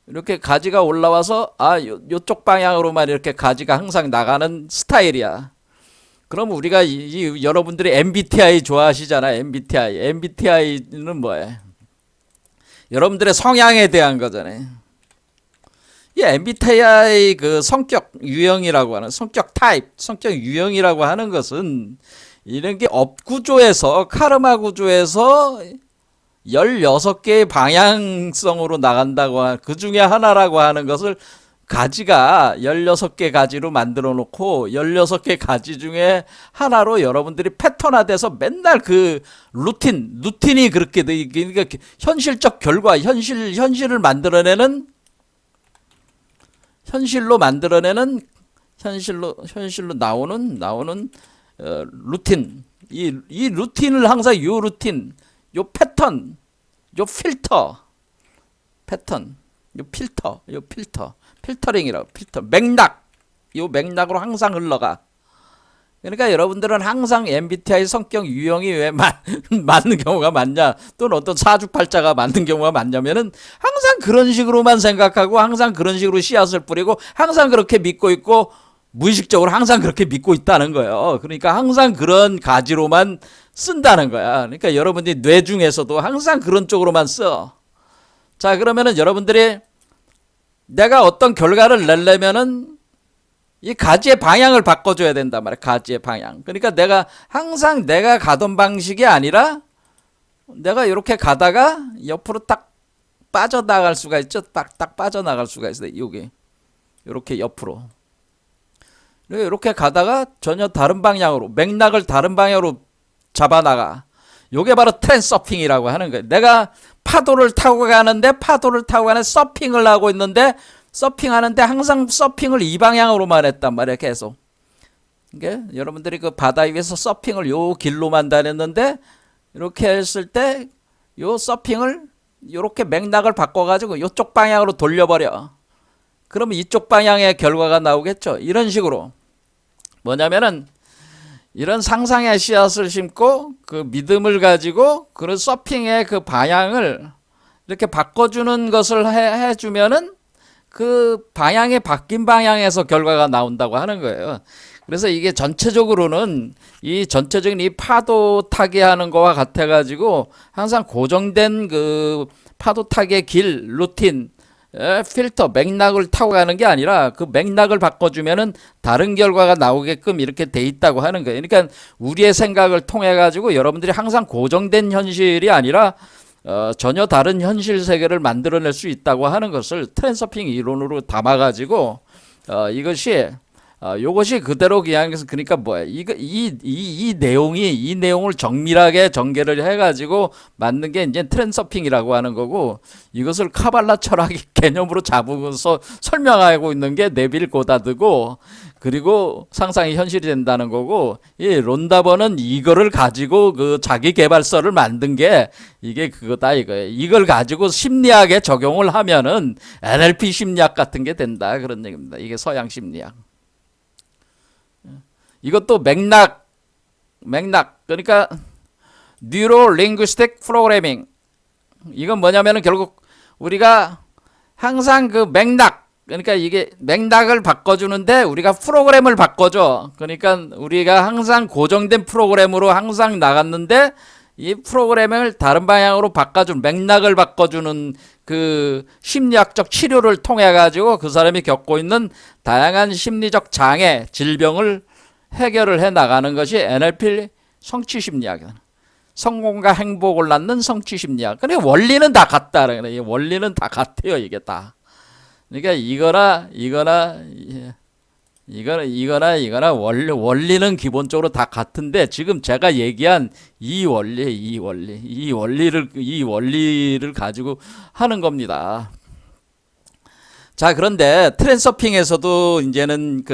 이렇게 가지가 올라와서 요쪽 방향으로만 이렇게 가지가 항상 나가는 스타일이야. 그럼 우리가 여러분들이 MBTI 좋아하시잖아요. MBTI는 뭐예요? 여러분들의 성향에 대한 거잖아요. 이 MBTI 그 성격 유형이라고 하는 성격 유형이라고 하는 것은 이런 게 업 구조에서 카르마 구조에서 16개의 방향성으로 나간다고 하는 그 중에 하나라고 하는 것을 가지가 16개 가지로 만들어 놓고 16개 가지 중에 하나로 여러분들이 패턴화돼서 맨날 그 루틴이 그렇게 돼. 그러니까 현실적 결과, 현실로 만들어내는 현실로 나오는 루틴. 이 루틴을 항상 요 루틴, 요 패턴, 요 필터, 필터링이라고 요 맥락으로 항상 흘러가. 그러니까 여러분들은 항상 MBTI 성격 유형이 왜 맞는 경우가 많냐, 또는 어떤 사주팔자가 맞는 경우가 많냐면은 항상 그런 식으로만 생각하고 항상 그런 식으로 씨앗을 뿌리고 항상 그렇게 믿고 있고 무의식적으로 항상 그렇게 믿고 있다는 거예요. 그러니까 항상 그런 가지로만 쓴다는 거야. 그러니까 여러분들이 뇌 중에서도 항상 그런 쪽으로만 써. 자, 그러면은 여러분들이 내가 어떤 결과를 내려면은 이 가지의 방향을 바꿔줘야 된단 말이야. 가지의 방향. 그러니까 내가 항상 내가 가던 방식이 아니라 내가 이렇게 가다가 옆으로 딱 빠져나갈 수가 있죠. 딱 빠져나갈 수가 있어요. 여기 이렇게 옆으로. 이렇게 가다가 전혀 다른 방향으로, 맥락을 다른 방향으로 잡아나가. 요게 바로 트랜서핑이라고 하는 거예요. 내가 파도를 타고 가는데 서핑을 하고 있는데 서핑하는데 항상 서핑을 이 방향으로만 했단 말이야. 계속. 이게 여러분들이 그 바다 위에서 서핑을 요 길로만 다녔는데 이렇게 했을 때 요 서핑을 요렇게 맥락을 바꿔가지고 요쪽 방향으로 돌려버려. 그러면 이쪽 방향의 결과가 나오겠죠. 이런 식으로. 뭐냐면은 이런 상상의 씨앗을 심고 그 믿음을 가지고 그런 서핑의 그 방향을 이렇게 바꿔주는 것을 해주면은 그 방향이 바뀐 방향에서 결과가 나온다고 하는 거예요. 그래서 이게 전체적으로는 이 전체적인 이 파도 타기 하는 거와 같아 가지고 항상 고정된 그 파도 타기의 길, 루틴, 필터, 맥락을 타고 가는 게 아니라 그 맥락을 바꿔주면은 다른 결과가 나오게끔 이렇게 돼 있다고 하는 거예요. 그러니까 우리의 생각을 통해 가지고 여러분들이 항상 고정된 현실이 아니라 전혀 다른 현실 세계를 만들어낼 수 있다고 하는 것을 트랜서핑 이론으로 담아가지고 요것이 그대로 그냥 그러니까 뭐야 이 내용이 이 내용을 정밀하게 전개를 해가지고 만든 게 이제 트랜서핑이라고 하는 거고 이것을 카발라 철학 개념으로 잡으면서 설명하고 있는 게 네빌 고다드고 그리고 상상이 현실이 된다는 거고 이 론다버는 이거를 가지고 그 자기 개발서를 만든 게 이게 그거다 이거예요. 이걸 가지고 심리학에 적용을 하면은 NLP 심리학 같은 게 된다 그런 얘기입니다. 이게 서양 심리학. 이것도 맥락 그러니까 Neuro Linguistic Programming 이건 뭐냐면은 결국 우리가 항상 그 맥락 그러니까 이게 맥락을 바꿔주는데 우리가 프로그램을 바꿔줘. 그러니까 우리가 항상 고정된 프로그램으로 항상 나갔는데 이 프로그램을 다른 방향으로 바꿔주는 맥락을 바꿔주는 그 심리학적 치료를 통해 가지고 그 사람이 겪고 있는 다양한 심리적 장애, 질병을 해결을 해 나가는 것이 NLP 성취 심리학이다. 성공과 행복을 낳는 성취 심리학. 그래 원리는 다 같다. 그래 원리는 다 같아요. 이게 다. 그러니까 이거나 원리는 기본적으로 다 같은데 지금 제가 얘기한 이 원리를 가지고 하는 겁니다. 자, 그런데 트랜서핑에서도 이제는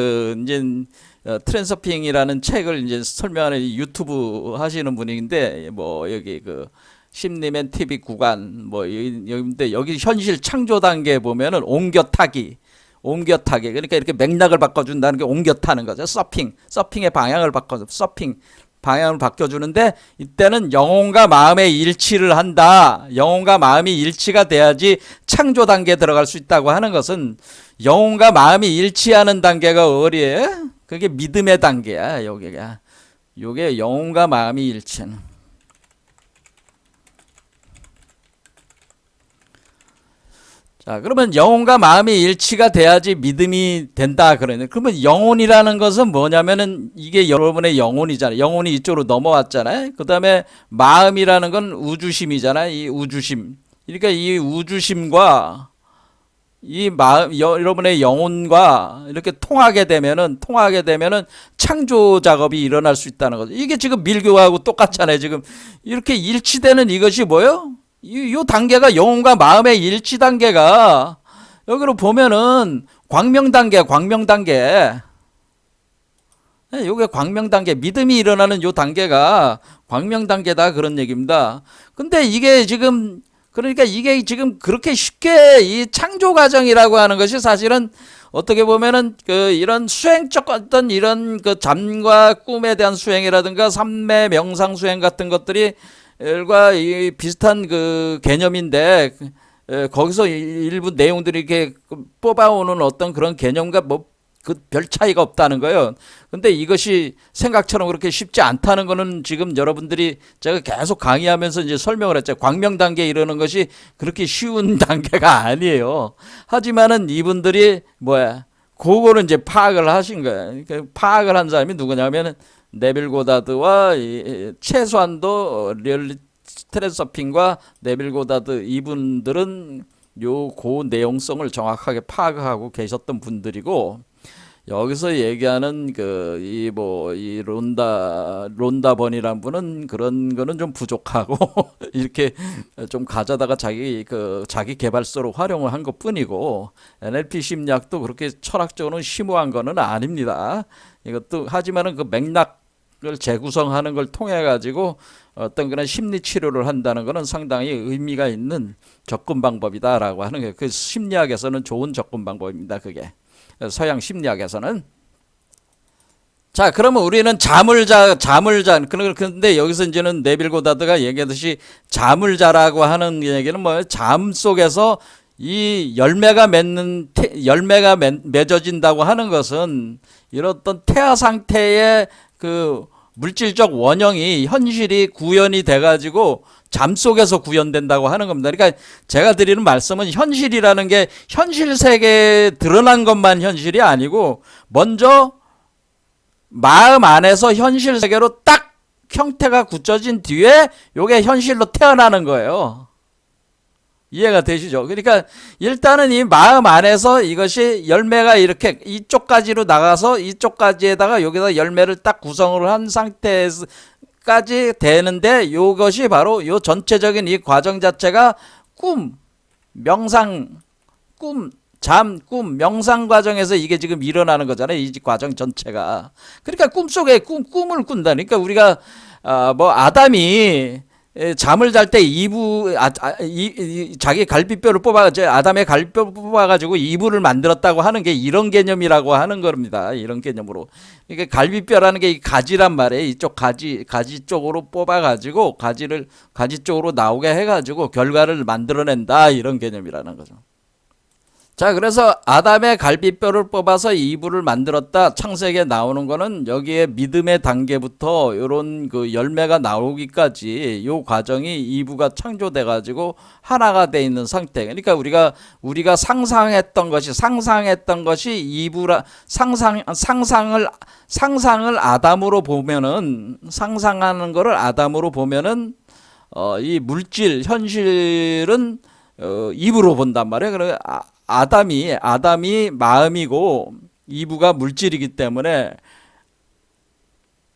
트랜서핑이라는 책을 이제 설명하는 유튜브 하시는 분인데 뭐 여기 그 심리맨 TV 구간 뭐 여기 현실 창조 단계 보면은 옮겨타기 그러니까 이렇게 맥락을 바꿔준다는 게 옮겨타는 거죠. 서핑의 방향을 바꿔주는데 이때는 영혼과 마음의 일치를 한다. 영혼과 마음이 일치가 돼야지 창조 단계에 들어갈 수 있다고 하는 것은 영혼과 마음이 일치하는 단계가 어디예요? 그게 믿음의 단계야. 요게 영혼과 마음이 일치하는. 자, 그러면 영혼과 마음이 일치가 돼야지 믿음이 된다 그러네. 그러면 영혼이라는 것은 뭐냐면은 이게 여러분의 영혼이잖아요. 영혼이 이쪽으로 넘어왔잖아요. 그 다음에 마음이라는 건 우주심이잖아요. 이 우주심. 그러니까 이 우주심과 이 마음, 여러분의 영혼과 이렇게 통하게 되면은 창조 작업이 일어날 수 있다는 거죠. 이게 지금 밀교하고 똑같잖아요. 지금 이렇게 일치되는 이것이 뭐예요? 이 단계가 영혼과 마음의 일치 단계가 여기로 보면은 광명 단계. 요게 광명 단계. 믿음이 일어나는 요 단계가 광명 단계다 그런 얘기입니다. 근데 이게 지금 그렇게 쉽게 이 창조 과정이라고 하는 것이 사실은 어떻게 보면은 이런 수행적 어떤 이런 잠과 꿈에 대한 수행이라든가 삼매 명상 수행 같은 것들이 과 이 비슷한 개념인데 거기서 일부 내용들이 이렇게 뽑아오는 어떤 그런 개념과 별 차이가 없다는 거예요. 근데 이것이 생각처럼 그렇게 쉽지 않다는 거는 지금 여러분들이 제가 계속 강의하면서 이제 설명을 했죠. 광명 단계에 이르는 것이 그렇게 쉬운 단계가 아니에요. 하지만은 이분들이 그거를 이제 파악을 하신 거예요. 그러니까 파악을 한 사람이 누구냐면은 네빌 고다드와 최소한도 트랜서핑과 네빌 고다드 이분들은 고 내용성을 정확하게 파악하고 계셨던 분들이고 여기서 얘기하는 이 론다번이란 분은 그런 거는 좀 부족하고 이렇게 좀 가져다가 자기 개발서로 활용을 한 것뿐이고 NLP 심리학도 그렇게 철학적으로는 심오한 거는 아닙니다. 이것도 하지만은 그 맥락을 재구성하는 걸 통해 가지고 어떤 그런 심리 치료를 한다는 것은 상당히 의미가 있는 접근 방법이다라고 하는 게 그 심리학에서는 좋은 접근 방법입니다. 그게 서양 심리학에서는. 자, 그러면 우리는 잠을 자. 그런데 여기서 이제는 네빌 고다드가 얘기하듯이 잠을 자라고 하는 얘기는 뭐예요? 잠 속에서 이 열매가 맺어진다고 하는 것은 이런 어떤 태아 상태의 물질적 원형이 현실이 구현이 돼가지고 잠 속에서 구현된다고 하는 겁니다. 그러니까 제가 드리는 말씀은 현실이라는 게 현실 세계에 드러난 것만 현실이 아니고 먼저 마음 안에서 현실 세계로 딱 형태가 굳혀진 뒤에 요게 현실로 태어나는 거예요. 이해가 되시죠? 그러니까 일단은 이 마음 안에서 이것이 열매가 이렇게 이쪽까지로 나가서 이쪽까지에다가 여기다 열매를 딱 구성을 한 상태까지 되는데, 이것이 바로 요 전체적인 이 과정 자체가 꿈, 명상, 꿈, 잠, 꿈, 명상 과정에서 이게 지금 일어나는 거잖아요. 이 과정 전체가. 그러니까 꿈속에 꿈을 꾼다니까. 우리가 뭐 아담이 잠을 잘 때 자기 갈비뼈를 아담의 갈비뼈를 뽑아가지고 이불을 만들었다고 하는 게 이런 개념이라고 하는 겁니다. 이런 개념으로. 이게 갈비뼈라는 게 이 가지란 말이에요. 이쪽 가지 쪽으로 뽑아가지고 가지 쪽으로 나오게 해가지고 결과를 만들어낸다, 이런 개념이라는 거죠. 자, 그래서 아담의 갈비뼈를 뽑아서 이불을 만들었다. 창세기에 나오는 거는 여기에 믿음의 단계부터 요런 그 열매가 나오기까지 요 과정이 이브가 창조돼 가지고 하나가 돼 있는 상태. 그러니까 우리가 상상했던 것이 이브라 상상을 아담으로 보면은, 상상하는 거를 아담으로 보면은 이 물질 현실은 이브로 본단 말이에요. 그래 아담이 마음이고 이브가 물질이기 때문에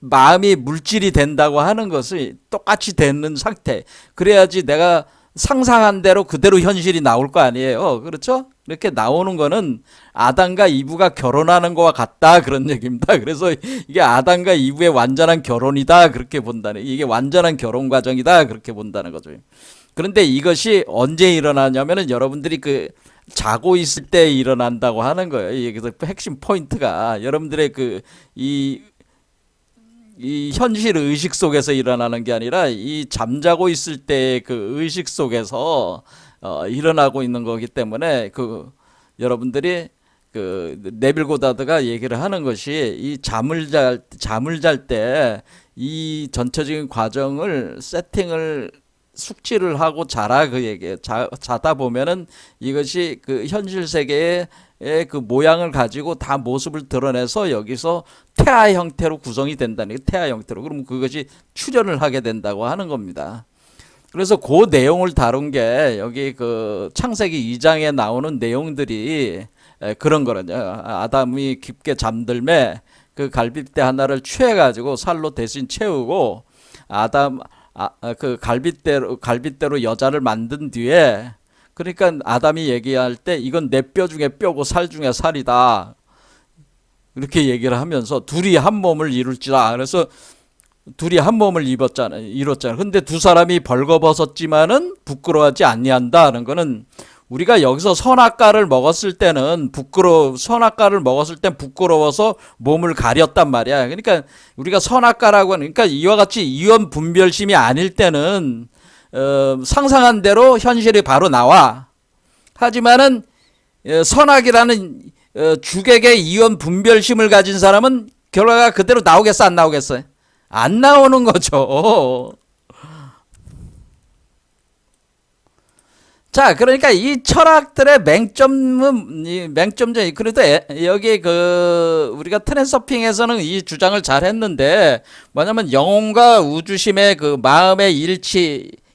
마음이 물질이 된다고 하는 것이 똑같이 되는 상태. 그래야지 내가 상상한 대로 그대로 현실이 나올 거 아니에요. 그렇죠? 이렇게 나오는 거는 아담과 이브가 결혼하는 거와 같다, 그런 얘기입니다. 그래서 이게 아담과 이브의 완전한 결혼이다, 그렇게 본다는, 이게 완전한 결혼 과정이다, 그렇게 본다는 거죠. 그런데 이것이 언제 일어나냐면은 여러분들이 자고 있을 때 일어난다고 하는 거예요. 여기서 핵심 포인트가 여러분들의 이 현실 의식 속에서 일어나는 게 아니라 이 잠자고 있을 때 그 의식 속에서 일어나고 있는 거기 때문에 여러분들이 네빌 고다드가 얘기를 하는 것이 이 잠을 잘 때 이 전체적인 과정을 세팅을 숙지를 하고 자라, 그 얘기예요. 자다 보면은 이것이 그 현실 세계의 그 모양을 가지고 다 모습을 드러내서 여기서 태아 형태로 구성이 된다는 게, 태아 형태로. 그러면 그것이 출현을 하게 된다고 하는 겁니다. 그래서 그 내용을 다룬 게 여기 창세기 2장에 나오는 내용들이 그런 거거든요. 아담이 깊게 잠들매 그 갈빗대 하나를 취해가지고 살로 대신 채우고 그 갈빗대로 여자를 만든 뒤에, 그러니까 아담이 얘기할 때 이건 내 뼈 중에 뼈고 살 중에 살이다, 이렇게 얘기를 하면서 둘이 한 몸을 이룰지라. 그래서 둘이 한 몸을 이뤘잖아요. 근데 두 사람이 벌거벗었지만은 부끄러워하지 아니한다는 거는, 우리가 여기서 선악과를 먹었을 땐 부끄러워서 몸을 가렸단 말이야. 그러니까 우리가 선악과라고 하는, 그러니까 이와 같이 이원 분별심이 아닐 때는 상상한 대로 현실이 바로 나와. 하지만은 선악이라는 주객의 이원 분별심을 가진 사람은 결과가 그대로 나오겠어, 안 나오겠어요? 안 나오는 거죠. 자, 그러니까 이 철학들의 맹점은, 그래도 여기 우리가 트랜서핑에서는 이 주장을 잘 했는데, 뭐냐면 영혼과 우주심의 마음의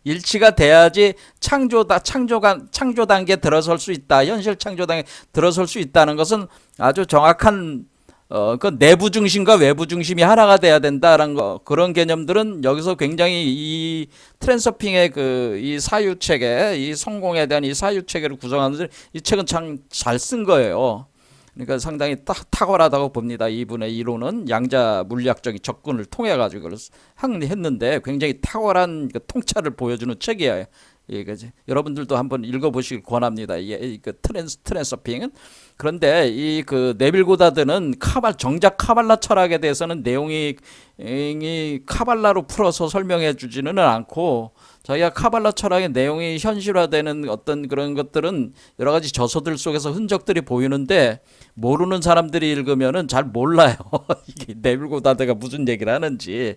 일치가 돼야지 창조 단계에 들어설 수 있다. 현실 창조 단계에 들어설 수 있다는 것은 아주 정확한 그 내부 중심과 외부 중심이 하나가 돼야 된다라는 거, 그런 개념들은 여기서 굉장히 이 트랜서핑의 이 사유체계, 이 성공에 대한 이 사유체계를 구성하는 이 책은 참 잘 쓴 거예요. 그러니까 상당히 탁월하다고 봅니다. 이분의 이론은 양자 물리학적인 접근을 통해 가지고 했는데 굉장히 탁월한 통찰을 보여주는 책이에요. 여러분들도 한번 읽어보시길 권합니다. 트랜서핑은. 그런데 네빌 고다드는 정작 카발라 철학에 대해서는 내용이 카발라로 풀어서 설명해 주지는 않고, 자기가 카발라 철학의 내용이 현실화되는 어떤 그런 것들은 여러 가지 저서들 속에서 흔적들이 보이는데, 모르는 사람들이 읽으면은 잘 몰라요. 이게 네빌 고다드가 무슨 얘기를 하는지.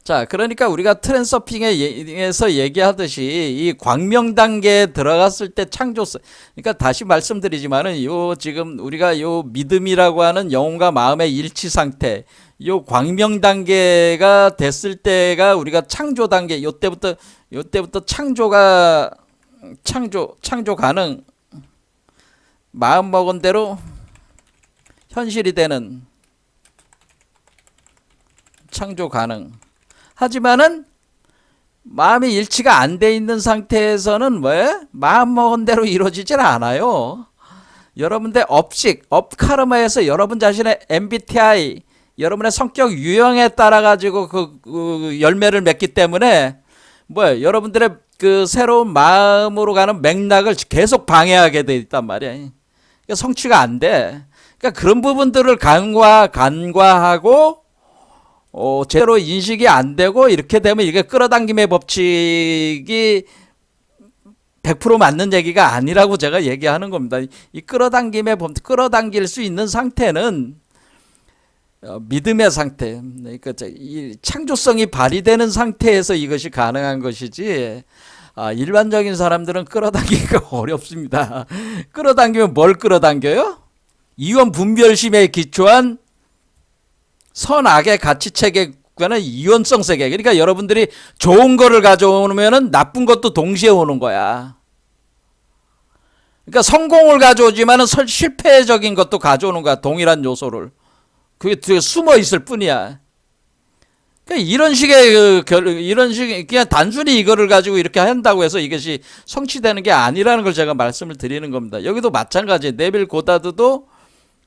자, 그러니까 우리가 트랜서핑에서 얘기하듯이 이 광명 단계에 들어갔을 때 그러니까 다시 말씀드리지만은 지금 우리가 믿음이라고 하는 영혼과 마음의 일치 상태, 요 광명 단계가 됐을 때가 우리가 창조 단계, 요때부터 창조 가능, 마음 먹은 대로 현실이 되는 창조 가능. 하지만은 마음이 일치가 안 돼 있는 상태에서는 마음 먹은 대로 이루어지질 않아요. 여러분들 업카르마에서 여러분 자신의 MBTI, 여러분의 성격 유형에 따라 가지고 그 열매를 맺기 때문에 여러분들의 그 새로운 마음으로 가는 맥락을 계속 방해하게 돼 있단 말이야. 그러니까 성취가 안 돼. 그러니까 그런 부분들을 간과하고 제대로 인식이 안 되고 이렇게 되면 이게 끌어당김의 법칙이 100% 맞는 얘기가 아니라고 제가 얘기하는 겁니다. 이 끌어당길 수 있는 상태는 믿음의 상태, 그러니까 이 창조성이 발휘되는 상태에서 이것이 가능한 것이지, 일반적인 사람들은 끌어당기기가 어렵습니다. 끌어당기면 뭘 끌어당겨요? 이원 분별심에 기초한 선악의 가치체계과는 이원성 세계. 그러니까 여러분들이 좋은 거를 가져오면은 나쁜 것도 동시에 오는 거야. 그러니까 성공을 가져오지만은 실패적인 것도 가져오는 거야. 동일한 요소를. 그게 뒤에 숨어 있을 뿐이야. 그러니까 이런 식의 그냥 단순히 이거를 가지고 이렇게 한다고 해서 이것이 성취되는 게 아니라는 걸 제가 말씀을 드리는 겁니다. 여기도 마찬가지예요. 네빌 고다드도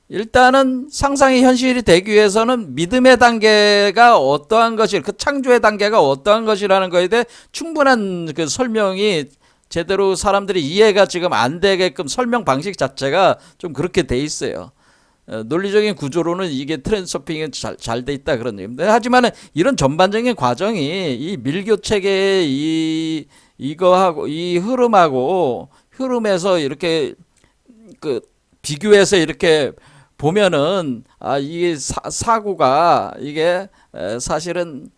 일단은 상상이 현실이 되기 위해서는 믿음의 단계가 어떠한 것이, 그 창조의 단계가 어떠한 것이라는 것에 대해 충분한 그 설명이 제대로 사람들이 이해가 지금 안 되게끔 설명 방식 자체가 좀 그렇게 돼 있어요. 논리적인 구조로는 이게 트랜스서핑이 잘 돼 있다 그런 얘기입니다. 하지만 이런 전반적인 과정이 이 밀교 체계의 이거하고 이 흐름에서 이렇게 그 비교해서 이렇게 보면은 이게 사고가 이게 사실은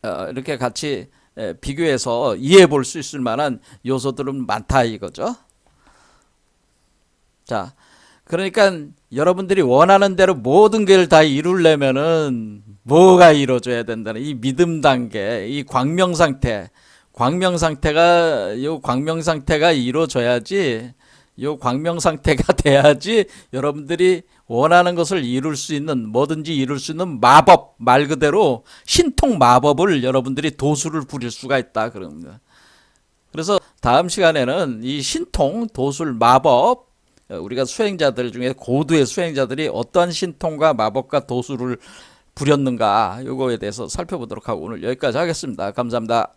이렇게 같이 비교해서 이해해 볼 수 있을 만한 요소들은 많다 이거죠. 자, 그러니까 여러분들이 원하는 대로 모든 걸 다 이루려면은 뭐가 이루어져야 된다는 이 믿음 단계, 이 광명 상태가 이루어져야지, 요 광명 상태가 돼야지 여러분들이 원하는 것을 이룰 수 있는, 뭐든지 이룰 수 있는 마법, 말 그대로 신통 마법을 여러분들이 도수를 부릴 수가 있다 그럽니다. 그래서 다음 시간에는 이 신통, 도술, 마법, 우리가 수행자들 중에 고도의 수행자들이 어떠한 신통과 마법과 도수를 부렸는가, 요거에 대해서 살펴보도록 하고 오늘 여기까지 하겠습니다. 감사합니다.